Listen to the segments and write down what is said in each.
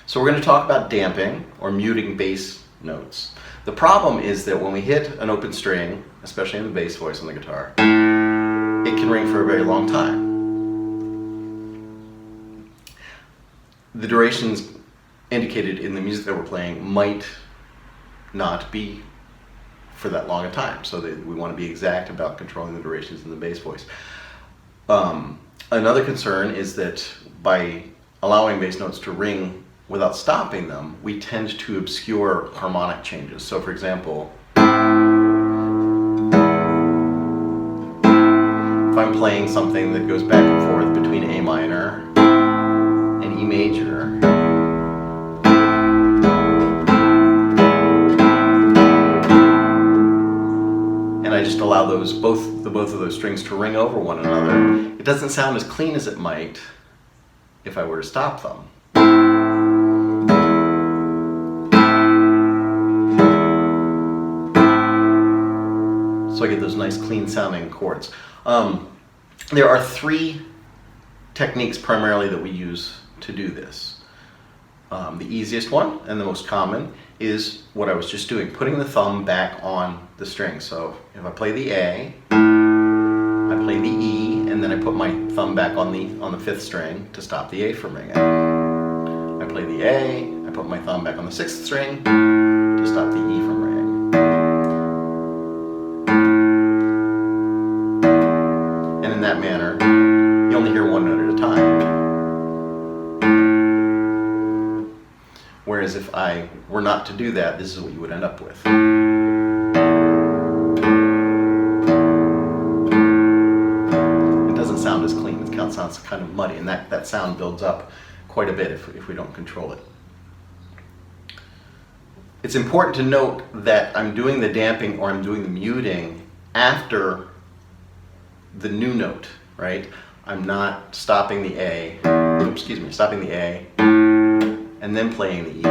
So we're going to talk about damping or muting bass notes. The problem is that when we hit an open string, especially in the bass voice on the guitar, it can ring for a very long time. The durations indicated in the music that we're playing might not be for that long a time, so that we want to be exact about controlling the durations in the bass voice. Another concern is that by allowing bass notes to ring without stopping them, we tend to obscure harmonic changes. So for example, if I'm playing something that goes back and forth between A minor and E major, and I just allow both of those strings to ring over one another, it doesn't sound as clean as it might if I were to stop them. So I get those nice clean sounding chords. There are three techniques primarily that we use to do this. The easiest one and the most common is what I was just doing, putting the thumb back on the string. So if I play the A, I play the E, and then I put my thumb back on the fifth string to stop the A from ringing. I play the A, I put my thumb back on the sixth string to stop the E from ringing. And in that manner, you only hear one note at a time. Whereas if I were not to do that, this is what you would end up with. It doesn't sound as clean. It sounds kind of muddy, and that sound builds up quite a bit if we don't control it. It's important to note that I'm doing the damping or I'm doing the muting after the new note, right? I'm not stopping the A, stopping the A, and then playing the E.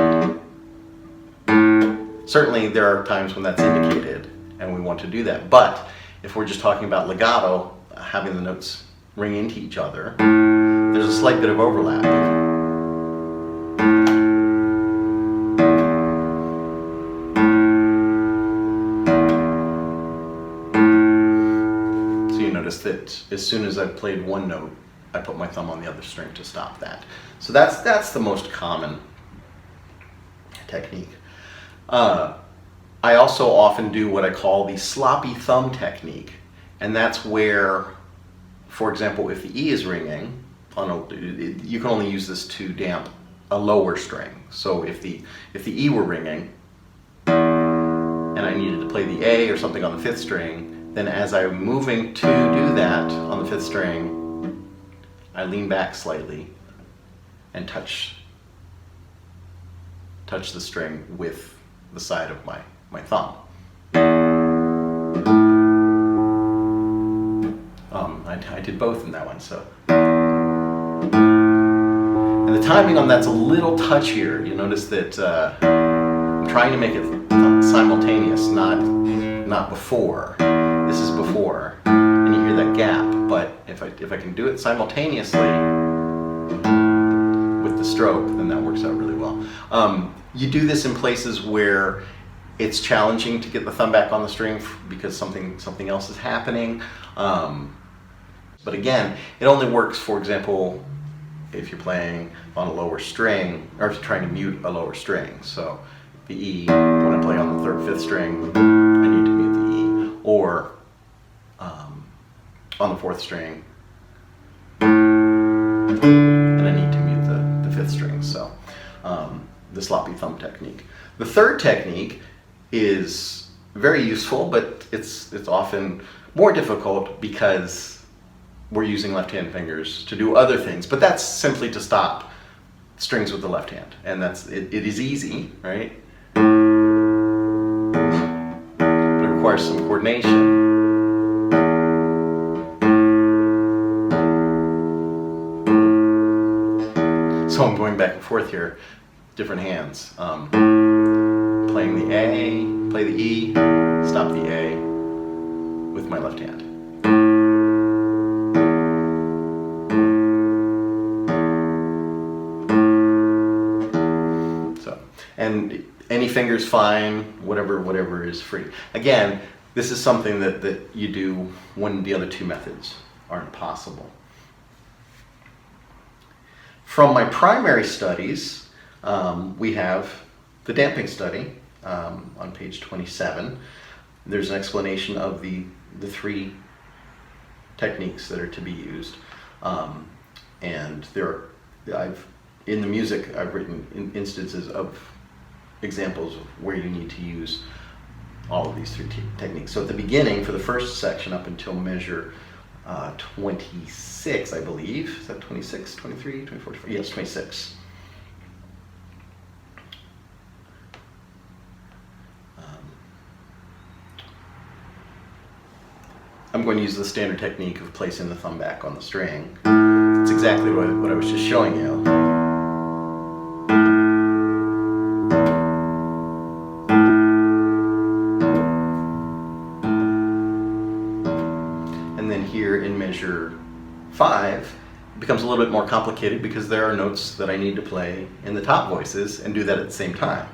Certainly there are times when that's indicated and we want to do that, but if we're just talking about legato, having the notes ring into each other, there's a slight bit of overlap. So you notice that as soon as I've played one note, I put my thumb on the other string to stop that. So that's the most common technique. I also often do what I call the sloppy thumb technique, and that's where, for example, if the E is ringing, you can only use this to damp a lower string. So if the E were ringing, and I needed to play the A or something on the fifth string, then as I'm moving to do that on the fifth string, I lean back slightly and touch the string with the side of my thumb. I did both in that one, so. And the timing on that's a little touchier. You notice that I'm trying to make it simultaneous, not before. This is before, and you hear that gap. But if I can do it simultaneously with the stroke, then that works out really well. You do this in places where it's challenging to get the thumb back on the string because something else is happening. But again, it only works, for example, if you're playing on a lower string, or if you're trying to mute a lower string. So the E, when I play on the third, fifth string, I need to mute the E. Or on the fourth string, and I need to mute the fifth string. So the sloppy thumb technique. The third technique is very useful, but it's often more difficult because we're using left-hand fingers to do other things. But that's simply to stop strings with the left hand, and it is easy, right? But it requires some coordination. So I'm going back and forth here, different hands. Playing the A, play the E, stop the A with my left hand. And any finger's fine, whatever is free. Again, this is something that you do when the other two methods aren't possible. From my primary studies, we have the damping study on page 27. There's an explanation of the three techniques that are to be used. And in the music, I've written instances of examples of where you need to use all of these three techniques. So at the beginning, for the first section up until measure 26, I believe. Is that 26, 23, 24, 25? Yes, 26. I'm going to use the standard technique of placing the thumb back on the string. It's exactly what I was just showing you. And then here in measure 5, it becomes a little bit more complicated because there are notes that I need to play in the top voices and do that at the same time.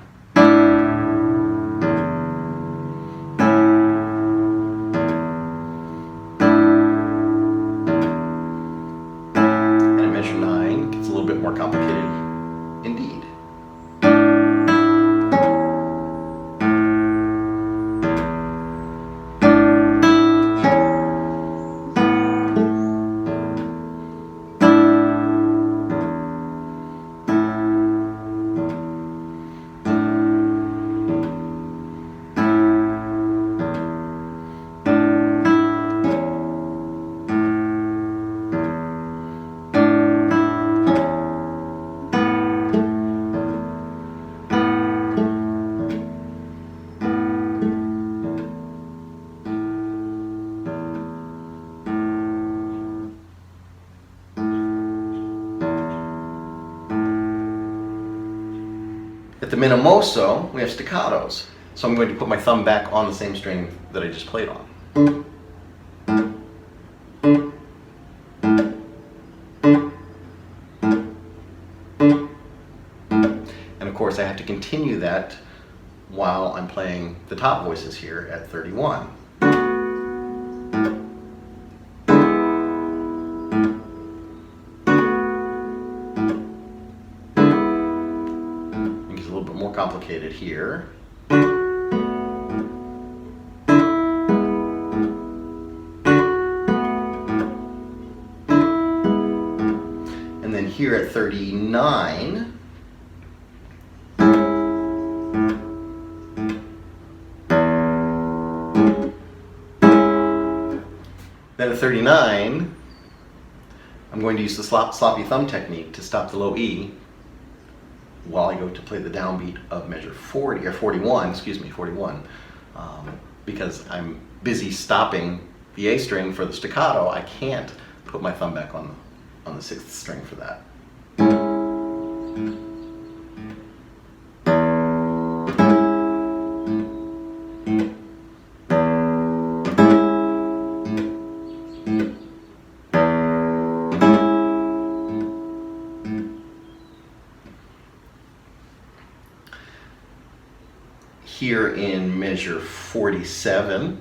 At the minimoso, we have staccatos. So I'm going to put my thumb back on the same string that I just played on. And of course I have to continue that while I'm playing the top voices here at 31. More complicated here. And then here at 39, then at 39, I'm going to use the sloppy thumb technique to stop the low E while I go to play the downbeat of measure 40, or 41, because I'm busy stopping the A string for the staccato, I can't put my thumb back on the 6th string for that. Here in measure 47,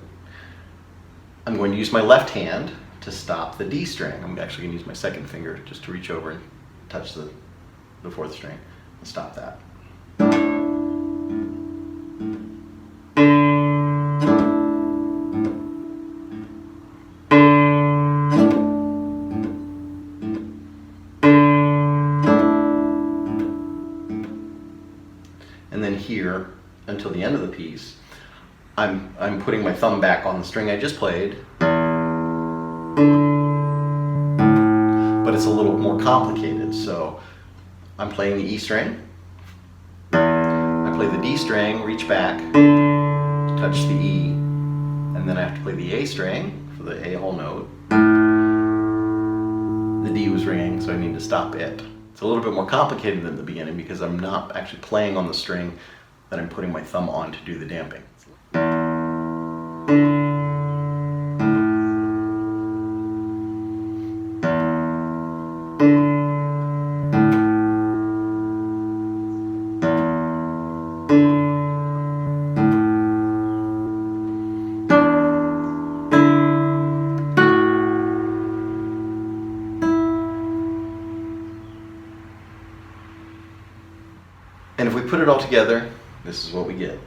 I'm going to use my left hand to stop the D string. I'm actually going to use my second finger just to reach over and touch the 4th string and stop that. And then here, until the end of the piece, I'm putting my thumb back on the string I just played, but it's a little more complicated. So I'm playing the E string, I play the D string, reach back, touch the E, and then I have to play the A string for the A whole note. The D was ringing, so I need to stop it. It's a little bit more complicated than the beginning because I'm not actually playing on the string that I'm putting my thumb on to do the damping. And if we put it all together, this is what we get.